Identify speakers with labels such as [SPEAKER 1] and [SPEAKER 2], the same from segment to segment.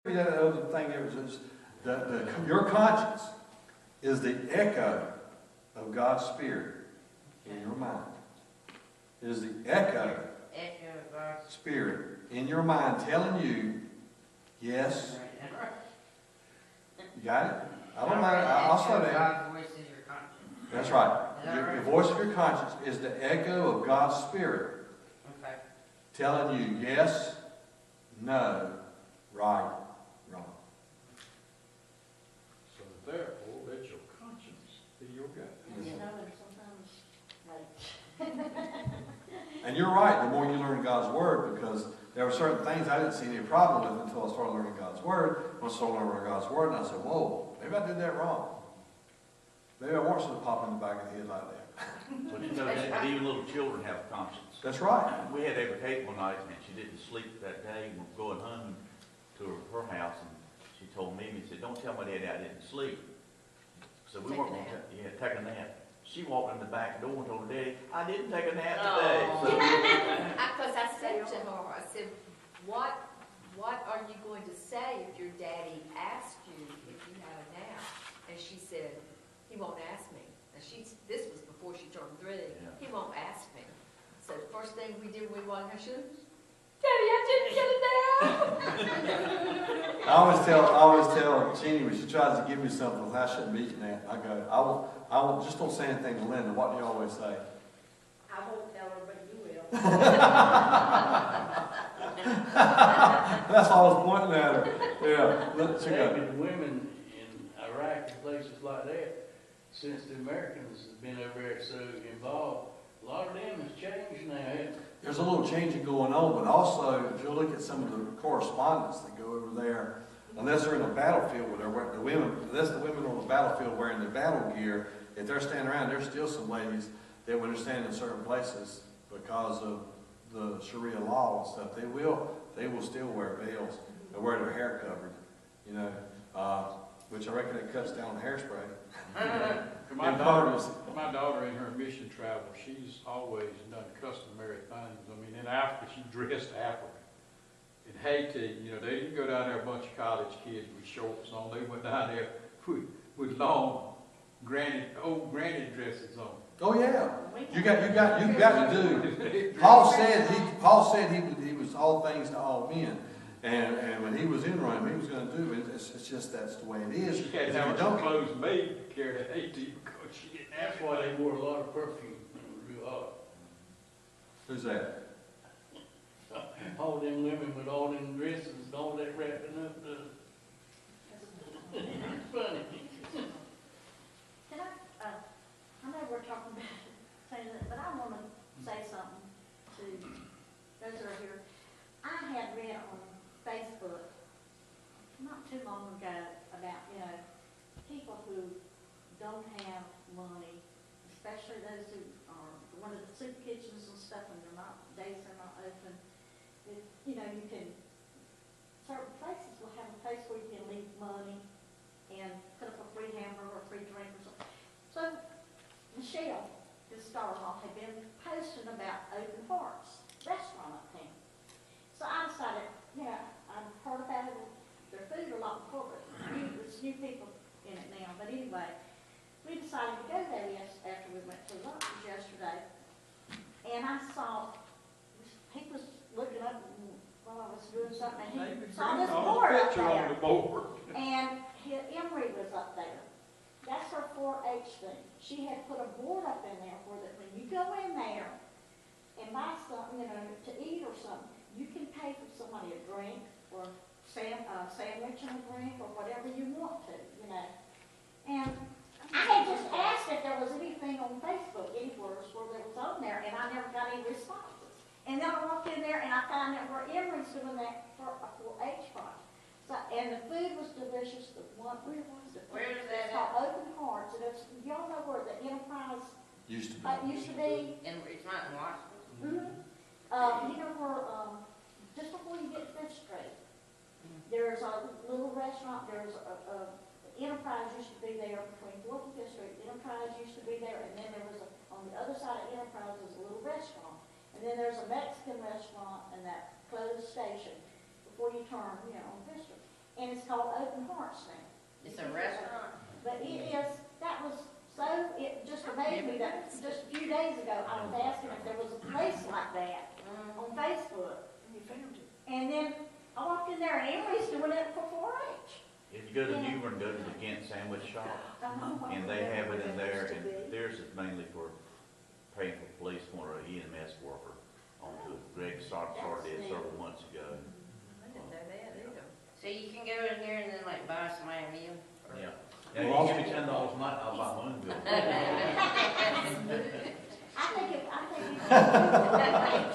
[SPEAKER 1] That other thing is your conscience is the echo of God's Spirit in your mind. It is the echo
[SPEAKER 2] of God's
[SPEAKER 1] Spirit in your mind telling you, yes. You got it? I don't mind. I'll slow down.
[SPEAKER 2] God's voice is your conscience.
[SPEAKER 1] That's right. The voice of your conscience is the echo of God's Spirit.
[SPEAKER 2] Okay.
[SPEAKER 1] Telling you yes, no, right, wrong.
[SPEAKER 3] So therefore, let your conscience be your guide.
[SPEAKER 4] You know, and sometimes, like,
[SPEAKER 1] And you're right, the more you learn God's Word, because there were certain things I didn't see any problem with until I started learning God's Word. When I started learning God's Word, and I said, whoa, maybe I did that wrong. Maybe I wasn't supposed to pop in the back of the head like that.
[SPEAKER 5] But you know, that even little children have a conscience.
[SPEAKER 1] That's right.
[SPEAKER 5] We had Ava Kate one night, and she didn't sleep that day. We were going home to her house, and she told me, and said, don't tell my daddy I didn't sleep. So we weren't going to take a nap. She walked in the back door and told her daddy, I didn't take a nap today.
[SPEAKER 2] Oh.
[SPEAKER 5] So,
[SPEAKER 6] Because I said to her, I said, what are you going to say if your daddy asked you if you had a nap? And she said, he won't ask me. And this was before she turned 3.
[SPEAKER 5] Yeah.
[SPEAKER 6] He won't ask me. So the first thing we did when we washed her shoes, Daddy, I didn't get a nap.
[SPEAKER 1] I always tell Jeannie when she tries to give me something I shouldn't be eating that, I go, I will just don't say anything to Linda. What do you always say?
[SPEAKER 4] I won't tell her, but you will.
[SPEAKER 1] That's why I was pointing at her. Yeah, let's go.
[SPEAKER 3] David, women in Iraq and places like that, since the Americans have been over there so involved, a lot of them has changed now, hasn't it?
[SPEAKER 1] There's a little changing going on, but also if you look at some of the correspondents that go over there, unless they're in a battlefield where they're wearing the women, unless the women on the battlefield wearing their battle gear, if they're standing around, there's still some ladies that when they're standing in certain places because of the Sharia law and stuff, they will still wear veils and wear their hair covered, you know, which I reckon it cuts down hairspray.
[SPEAKER 3] My daughter in her mission travel, she's always done customary things. I mean, in Africa, she dressed African. In Haiti, you know, they didn't go down there a bunch of college kids with shorts on. They went down there with long old granny dresses on.
[SPEAKER 1] Oh yeah, you got to do. Paul said he was all things to all men, and when he was in Rome, he was going to do it. It's just that's the way it is.
[SPEAKER 3] She had to have some clothes made to carry to Haiti because she didn't. That's why they wore a lot of perfume. It was real hot.
[SPEAKER 1] Who's that?
[SPEAKER 3] All them women with all them dresses and all that wrapping up. It's funny.
[SPEAKER 4] Can I know we're talking about saying that, but I want to say something to those that are here. I had read on Facebook not too long ago about, you know, people who don't have money, especially those who are one of the soup kitchens and stuff, and days are not open. You know, you can, certain places will have a place where you can leave money and put up a free hamburger or a free drink or something. So Michelle, this daughter-in-law, had been posting about Open Hearts restaurant up there. So I decided, you know, I've heard about it, their food a lot before, but there's new people in it now. But anyway, we decided to go there after we went to lunch yesterday. And I saw, he was looking up while I was doing something, and he saw this board up there.
[SPEAKER 3] On the board.
[SPEAKER 4] And Emery was up there. That's her 4-H thing. She had put a board up in there where that when you go in there and buy something, you know, to eat or something, you can pay for somebody a drink or sandwich and a drink or whatever you want to, you know. And I had just asked if there was anything on Facebook anywhere where there was on there, and I never got any responses. And then I walked in there and I found out where Emery's doing that for a 4-H project. So, and the food was delicious. Where was it?
[SPEAKER 2] Where is that
[SPEAKER 4] It's called Open Hearts, and it's, y'all know where the Enterprise
[SPEAKER 1] Used to
[SPEAKER 4] used to be.
[SPEAKER 2] And it's not in Washington.
[SPEAKER 4] You know where, just before you get Fifth Street, there's a little restaurant. There's Enterprise used to be there between 4th and 5th Street. Enterprise used to be there, and then there was on the other side of Enterprise was a little restaurant, and then there's a Mexican restaurant and that closed station before you turn, you know, on Fifth Street. called Open Hearts now.
[SPEAKER 2] It's a restaurant?
[SPEAKER 4] But it is, that was so, it just amazed me that just a few days ago, I was asking if there was a place like that on Facebook.
[SPEAKER 6] And you found it.
[SPEAKER 4] And then I walked in there and Emily's doing it for 4-H.
[SPEAKER 5] If you go to Newbern, go to the Ghent Sandwich Shop, and they have it in there, and theirs is mainly for paying for police or an EMS worker onto it. Greg started it several months ago.
[SPEAKER 6] I didn't know that either.
[SPEAKER 2] So you can go in here and then like buy somebody a meal? Or-
[SPEAKER 5] Yeah. Now, you give me $10 a night, I'll buy my own bill.
[SPEAKER 4] I think if,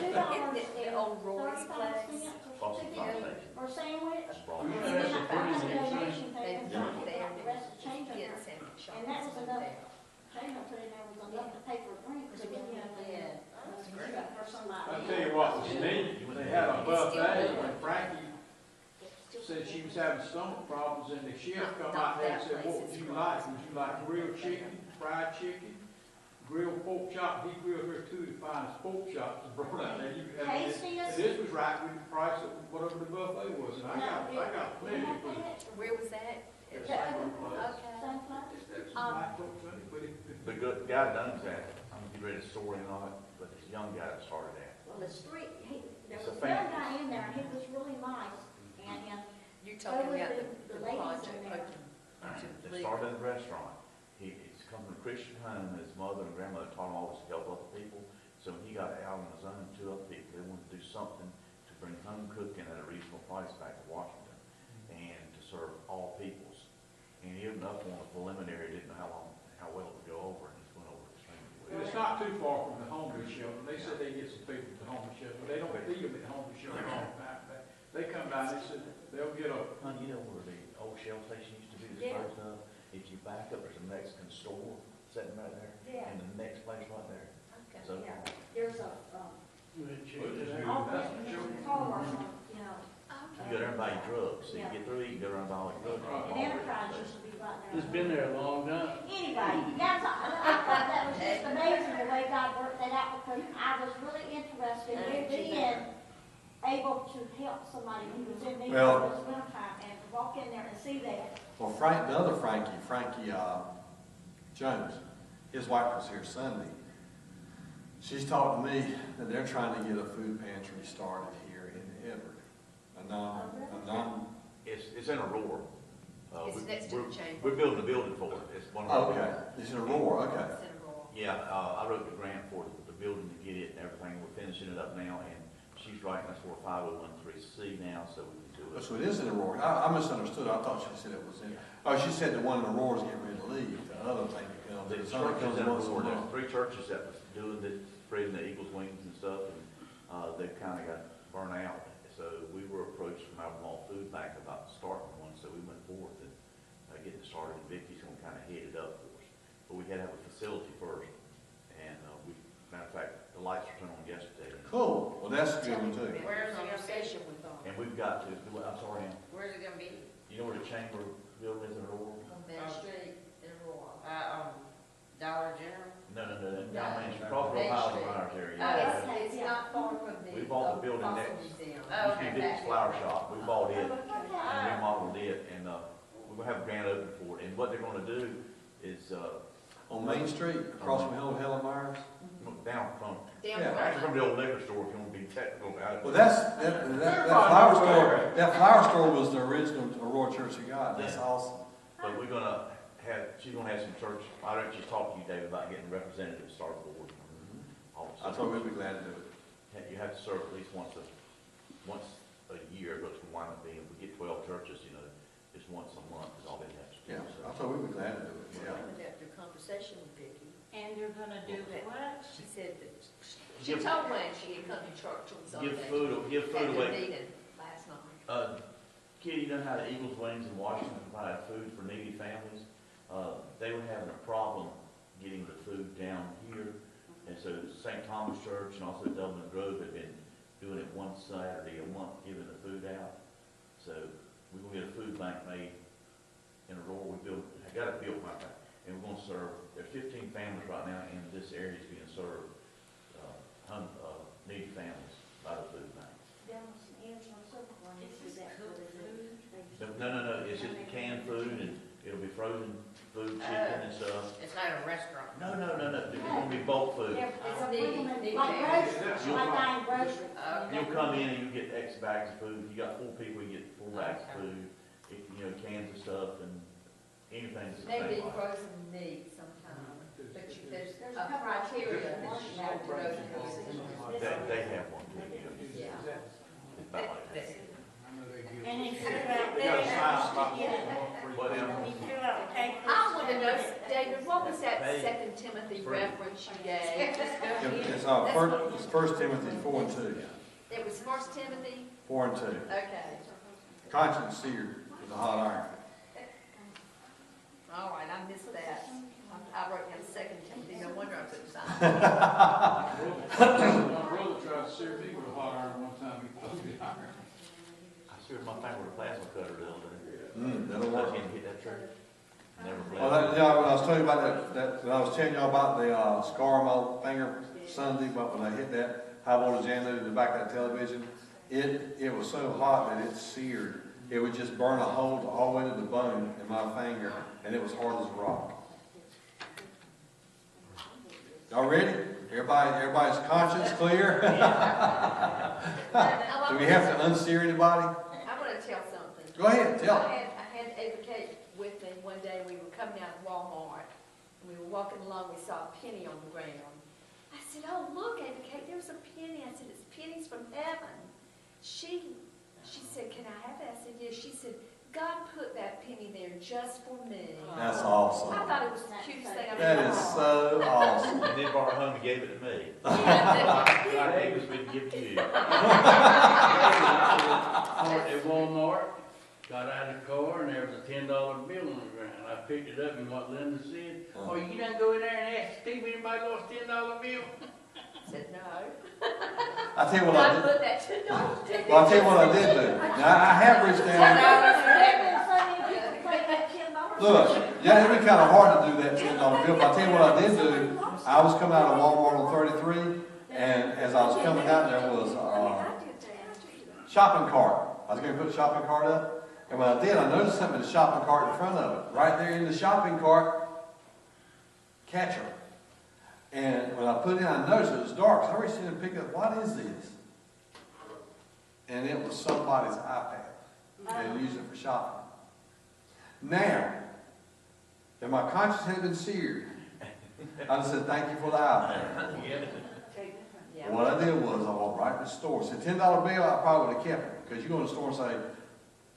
[SPEAKER 4] $2
[SPEAKER 6] The old Roy's
[SPEAKER 4] 35
[SPEAKER 6] place.
[SPEAKER 4] cents
[SPEAKER 5] Boston Fire
[SPEAKER 4] or
[SPEAKER 5] Station.
[SPEAKER 4] or sandwich.
[SPEAKER 5] That's brought
[SPEAKER 4] And
[SPEAKER 5] it.
[SPEAKER 4] then I found a donation
[SPEAKER 6] They
[SPEAKER 4] thing, and
[SPEAKER 6] dropped
[SPEAKER 4] I
[SPEAKER 6] there
[SPEAKER 4] got the rest of the change in
[SPEAKER 6] Get
[SPEAKER 4] there.
[SPEAKER 6] sandwich shop.
[SPEAKER 4] And that was enough, change I put in there was enough to pay for a drink, so we,
[SPEAKER 2] Yeah. That's great.
[SPEAKER 4] for somebody.
[SPEAKER 3] I'll tell you what was neat, they had a buffet, when Frankie said she was having stomach problems, and the chef come out there and said, what would you like? Would you like grilled chicken, fried chicken, grilled pork chop? He grilled her two of the finest pork chops and brought out there. And
[SPEAKER 4] Tastiest.
[SPEAKER 3] this was right with the price of whatever the buffet was, and I got plenty of food.
[SPEAKER 6] Where was that?
[SPEAKER 3] It's
[SPEAKER 4] Yeah.
[SPEAKER 3] like one place.
[SPEAKER 6] Okay.
[SPEAKER 4] Same place?
[SPEAKER 3] It's black folks, but
[SPEAKER 5] The good guy done that, I'm gonna get ready to story and all that, but this young guy that started that.
[SPEAKER 4] Well, the street, there
[SPEAKER 5] It's
[SPEAKER 4] was
[SPEAKER 5] a
[SPEAKER 4] a young
[SPEAKER 5] family.
[SPEAKER 4] guy in there, and he was really nice, and
[SPEAKER 6] You're talking
[SPEAKER 4] Over
[SPEAKER 6] about
[SPEAKER 4] the
[SPEAKER 6] the
[SPEAKER 4] ladies
[SPEAKER 6] project
[SPEAKER 4] in there.
[SPEAKER 5] They started a restaurant. He's come from a Christian home, his mother and grandmother taught him always to help other people. So when he got out on his own, 2 other people, they wanted to do something to bring home cooking at a reasonable price back to Washington and to serve all peoples. And he opened up on a preliminary, didn't know how well it would go over, and it's went over extremely well.
[SPEAKER 3] it's not too far from the homeless shelter. They said they get some people at the homeless shelter, but they don't feed them at the homeless shelter all the time. They come down, they said they'll get a,
[SPEAKER 5] Honey, you know where the old Shell station used to be disposed of? If you back up, there's a Mexican store sitting right there,
[SPEAKER 4] yeah,
[SPEAKER 5] and the next place right there.
[SPEAKER 6] Okay.
[SPEAKER 5] So,
[SPEAKER 4] yeah, there's a,
[SPEAKER 3] that's for sure.
[SPEAKER 4] car, you know,
[SPEAKER 5] you go there and buy your drugs. So you get through, you go around and buy all your drugs.
[SPEAKER 4] and Enterprise used to be right there.
[SPEAKER 7] It's been there a long time.
[SPEAKER 4] Anyway, that's, I thought that was just amazing the way God worked that out, because I was really interested in being able to help somebody who was in need in
[SPEAKER 1] Well-
[SPEAKER 4] this wintertime, and to walk in there and see that.
[SPEAKER 1] Well, the other Frankie Jones, his wife was here Sunday. She's talked to me that they're trying to get a food pantry started here in Edward.
[SPEAKER 5] It's in Aurora.
[SPEAKER 6] It's next to the chamber.
[SPEAKER 5] We're building a building for it. It's one of
[SPEAKER 1] Oh,
[SPEAKER 5] our.
[SPEAKER 1] okay, it's in Aurora, okay.
[SPEAKER 6] It's in Aurora.
[SPEAKER 5] Yeah, I wrote the grant for the building to get it and everything. We're finishing it up now, and she's writing us for a 5013C now, so we can do it.
[SPEAKER 1] So it is in Aurora. I misunderstood. I thought she said it was in, oh, she said the one in Aurora's getting ready to leave. The other thing that comes,
[SPEAKER 5] The
[SPEAKER 1] it's only
[SPEAKER 5] churches
[SPEAKER 1] comes
[SPEAKER 5] in
[SPEAKER 1] once a
[SPEAKER 5] Aurora,
[SPEAKER 1] month.
[SPEAKER 5] there's 3 churches that was doing this, spreading the eagle's wings and stuff, and they've kind of got burnt out. So we were approached from Albemarle Food Bank about starting one, so we went forward and getting it started, and Vicky's gonna kind of head it up for us. But we had to have a facility first, and matter of fact, the lights were turned on yesterday.
[SPEAKER 1] Cool, well, that's a good one too.
[SPEAKER 2] Where's it gonna be?
[SPEAKER 6] Conversation with them.
[SPEAKER 5] And we've got to, I'm sorry, Ann,
[SPEAKER 2] Where's it gonna be?
[SPEAKER 5] you know where the chamber building is in Aurora?
[SPEAKER 6] On Main Street in Aurora.
[SPEAKER 2] Dollar General?
[SPEAKER 5] No, down Main Street, across
[SPEAKER 6] Main
[SPEAKER 5] Ohio
[SPEAKER 6] Street.
[SPEAKER 5] Myers area.
[SPEAKER 6] It's not far from the.
[SPEAKER 5] We bought the building
[SPEAKER 6] Fossil
[SPEAKER 5] next.
[SPEAKER 6] Museum.
[SPEAKER 2] Oh,
[SPEAKER 5] Used to
[SPEAKER 2] okay.
[SPEAKER 5] be Dick's Flower Shop, we bought it, and
[SPEAKER 4] Okay.
[SPEAKER 5] remodeled it, and we're gonna have a grand opening for it. And what they're gonna do is,
[SPEAKER 1] On Main Street, across from Helen Myers.
[SPEAKER 5] down from,
[SPEAKER 6] Down
[SPEAKER 1] Yeah,
[SPEAKER 5] actually from the old liquor store, if you wanna be technical about it.
[SPEAKER 1] Well, that flower store was the original Aurora Church of God. That's
[SPEAKER 5] Yeah.
[SPEAKER 1] awesome.
[SPEAKER 5] But we're gonna she's gonna have some church, I don't know if she's talked to you, David, about getting representatives to start the board.
[SPEAKER 1] I told her we'd be glad to do it.
[SPEAKER 5] You have to serve at least once a year, but it's gonna wind up being, if we get 12 churches, just once a month is all they have to do.
[SPEAKER 1] Yeah,
[SPEAKER 5] So-
[SPEAKER 1] I told her we'd be glad to do it,
[SPEAKER 6] I
[SPEAKER 1] yeah.
[SPEAKER 6] would have to conversation with Vicky.
[SPEAKER 4] And you're gonna do what?
[SPEAKER 6] She said that, she told Wayne she had come to church on Sunday.
[SPEAKER 5] Give food
[SPEAKER 6] At the
[SPEAKER 5] away.
[SPEAKER 6] meeting last night.
[SPEAKER 5] Kitty, you know how the Eagles Wings in Washington provide food for needy families? They were having a problem getting the food down here. And so St. Thomas Church and also Dublin Grove have been doing it one Saturday a month, giving the food out. So we're gonna get a food bank made in Aurora. I got it built, my fact. And we're gonna serve, there's 15 families right now in this area is being served, needy families by the food bank.
[SPEAKER 4] Dallas and Angela, so far, and it's that for the
[SPEAKER 5] No, it's just canned food and it'll be frozen food, chicken and stuff.
[SPEAKER 2] It's not a restaurant.
[SPEAKER 5] No, it's gonna be bulk food.
[SPEAKER 4] Yeah,
[SPEAKER 6] It's
[SPEAKER 4] like
[SPEAKER 6] neat,
[SPEAKER 4] like
[SPEAKER 6] neat.
[SPEAKER 4] groceries,
[SPEAKER 5] You'll-
[SPEAKER 4] like buying groceries.
[SPEAKER 2] Okay.
[SPEAKER 5] You'll come in and you get X bags of food. If you got 4 people, you get 4 bags of food. Cans of stuff and anything that's
[SPEAKER 6] Maybe
[SPEAKER 5] like.
[SPEAKER 6] frozen meat sometime, but there's
[SPEAKER 4] There's
[SPEAKER 6] a
[SPEAKER 4] a couple of
[SPEAKER 6] criteria that
[SPEAKER 4] criteria.
[SPEAKER 6] you have to go through.
[SPEAKER 5] They have one too,
[SPEAKER 6] Yeah.
[SPEAKER 5] It's about like that.
[SPEAKER 4] And he fill out,
[SPEAKER 1] They got a sign about
[SPEAKER 5] What else?
[SPEAKER 4] he fill out the papers.
[SPEAKER 6] I want to know, David, what was that
[SPEAKER 5] Hey.
[SPEAKER 6] 2 Timothy
[SPEAKER 5] Free.
[SPEAKER 6] reference you gave? Just go ahead.
[SPEAKER 1] It's First Timothy 4 and 2.
[SPEAKER 6] It was 1 Timothy?
[SPEAKER 1] 4 and 2.
[SPEAKER 6] Okay.
[SPEAKER 1] Conscience seared with a hot iron.
[SPEAKER 6] All right, I missed that. I wrote down 2 Timothy, no wonder I couldn't sign.
[SPEAKER 3] My brother tried to sear me with a hot iron one time, he put me iron.
[SPEAKER 5] I seared my finger with a plasma cutter the other day.
[SPEAKER 1] That'll
[SPEAKER 5] I
[SPEAKER 1] work.
[SPEAKER 5] didn't hit that trigger. Never
[SPEAKER 1] Well,
[SPEAKER 5] bled.
[SPEAKER 1] when I was telling you about when I was telling y'all about the scar on my finger Sunday, but when I hit that high voltage anode in the back of that television, it was so hot that it seared. It would just burn a hole all the way to the bone in my finger, and it was hard as a rock. Y'all ready? Everybody's conscience clear? Do we have to unsear anybody?
[SPEAKER 6] I want to tell something.
[SPEAKER 1] Go ahead, tell.
[SPEAKER 6] I had Ava Kate with me one day, we were coming out of Walmart, and we were walking along, we saw a penny on the ground. I said, oh, look, Ava Kate, there's a penny. I said, it's pennies from heaven. She said, can I have that? I said, yes. She said, God put that penny there just for me.
[SPEAKER 1] That's awesome.
[SPEAKER 6] I thought it was the cutest thing I've
[SPEAKER 1] That
[SPEAKER 6] ever
[SPEAKER 1] is
[SPEAKER 6] saw.
[SPEAKER 1] so awesome.
[SPEAKER 5] And then brought it home and gave it to me.
[SPEAKER 6] Yeah.
[SPEAKER 5] I think it was meant to give to you.
[SPEAKER 7] At Walmart, got out of the car and there was a $10 bill on the ground. I picked it up and what Linda said, oh, you done go in there and ask Steve anybody lost $10 bill?
[SPEAKER 6] I said, no.
[SPEAKER 1] I tell you what I
[SPEAKER 6] God
[SPEAKER 1] did.
[SPEAKER 6] put that $2
[SPEAKER 1] Well, I tell you what I did do. Now, I have reached down. Look, yeah, it'd be kind of hard to do that $10 bill, but I tell you what I did do. I was coming out of Walmart on 33, and as I was coming out, there was a shopping cart. I was going to put a shopping cart up, and when I did, I noticed something in the shopping cart in front of it. Right there in the shopping cart, catcher. And when I put it in, I noticed it was dark, so I reached in and picked up, what is this? And it was somebody's iPad. They used it for shopping. Now, if my conscience had been seared, I'd have said, thank you for the iPad.
[SPEAKER 6] Yeah.
[SPEAKER 1] What I did was, I walked right to the store. Said $10 bill, I probably would have kept it. Because you go to the store and say,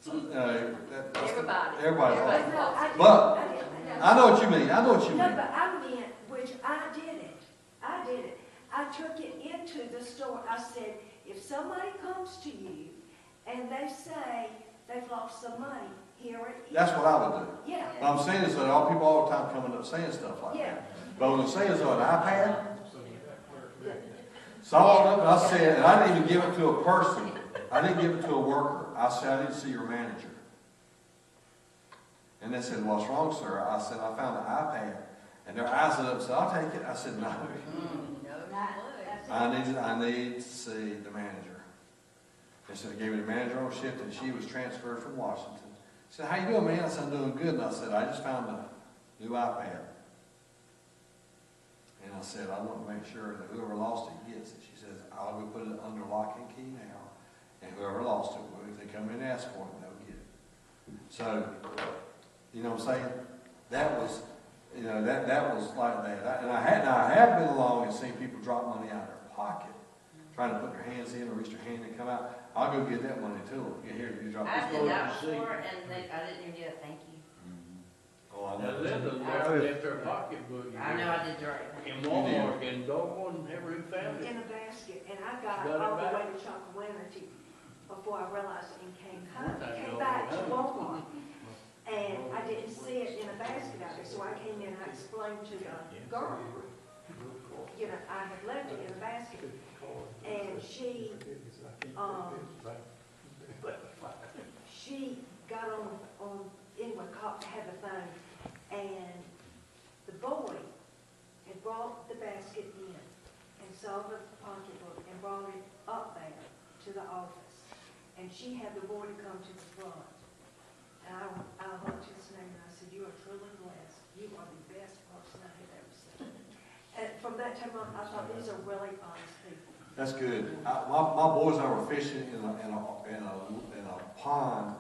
[SPEAKER 6] Everybody.
[SPEAKER 1] everybody's
[SPEAKER 6] Everybody.
[SPEAKER 1] like, but I know what you mean. I know what you
[SPEAKER 8] No,
[SPEAKER 1] mean.
[SPEAKER 8] but I meant, which I did it. I took it into the store. I said, if somebody comes to you and they say they've lost some money, here it is.
[SPEAKER 1] That's what I would do.
[SPEAKER 8] Yeah,
[SPEAKER 1] What I'm saying is that all people all the time coming up saying stuff like
[SPEAKER 8] yeah.
[SPEAKER 1] that. But what I'm saying is on an iPad, so I walked up and I said, and I didn't even give it to a person. I didn't give it to a worker. I said, I need to see your manager. And they said, what's wrong, sir? I said, I found an iPad. And their eyes lit up and said, I'll take it. I said, no. I need to see the manager. They said, I gave me the manager on shift and she was transferred from Washington. She said, how you doing, man? I said, I'm doing good. And I said, I just found a new iPad. And I said, I want to make sure that whoever lost it gets it. She says, I'll go put it under lock and key now. And whoever lost it, well, if they come in and ask for it, they'll get it. So, you know what I'm saying? That was, that was like that. And I have been along and seen people drop money out of their pocket, trying to put their hands in or reach their hand and come out. I'll go get that money to them. Here, you drop
[SPEAKER 2] I
[SPEAKER 1] this
[SPEAKER 2] did
[SPEAKER 1] money.
[SPEAKER 2] that before, and I didn't even get a thank you.
[SPEAKER 1] Oh, I
[SPEAKER 7] Now,
[SPEAKER 1] know.
[SPEAKER 7] Linda left her pocketbook.
[SPEAKER 2] I know I did the right thing.
[SPEAKER 7] In Walmart, and doggone, never even found it.
[SPEAKER 8] In a basket, and I got
[SPEAKER 7] Got it
[SPEAKER 8] all the
[SPEAKER 7] back?
[SPEAKER 8] way to Chalkawinity before I realized it and came
[SPEAKER 7] Thank you.
[SPEAKER 8] back to Walmart. And I didn't see it in a basket out there, so I came in and I explained to the girl, I had left it in a basket. And she got anyway, had the phone, and the boy had brought the basket in and saw the pocketbook and brought it up there to the office. And she had the boy to come to the front. And I I thought these are really honest people.
[SPEAKER 1] That's good. My boys and I were fishing in a pond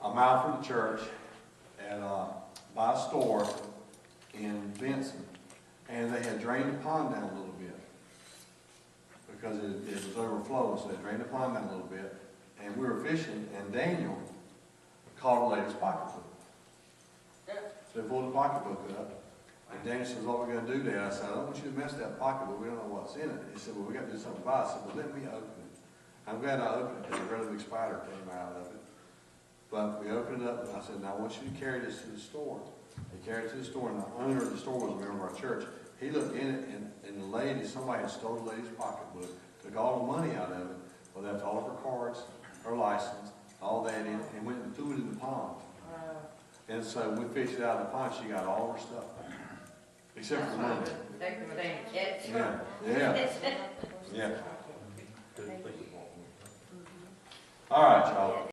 [SPEAKER 1] a mile from the church and by a store in Benson, and they had drained the pond down a little bit because it was overflowing, so they drained the pond down a little bit, and we were fishing, and Daniel caught a lady's pocketbook. So they pulled the pocketbook up, and Daniel says, "What are we going to do there?" I said, "I don't want you to mess that pocketbook. We don't know what's in it." He said, "Well, we got to do something about it." I said, "Well, let me open it." I'm glad I opened it because a really big spider came out of it. But we opened it up, and I said, "Now I want you to carry this to the store." They carried it to the store, and the owner of the store was a member of our church. He looked in it, and the lady, somebody had stole the lady's pocketbook, took all the money out of it, but left all of her cards, her license, all that in, and went and threw it in the pond. And so we fished it out of the pond. She got all her stuff back, except for the money.
[SPEAKER 2] Take the thing, catch.
[SPEAKER 1] Yeah, yeah, yeah. All right, y'all.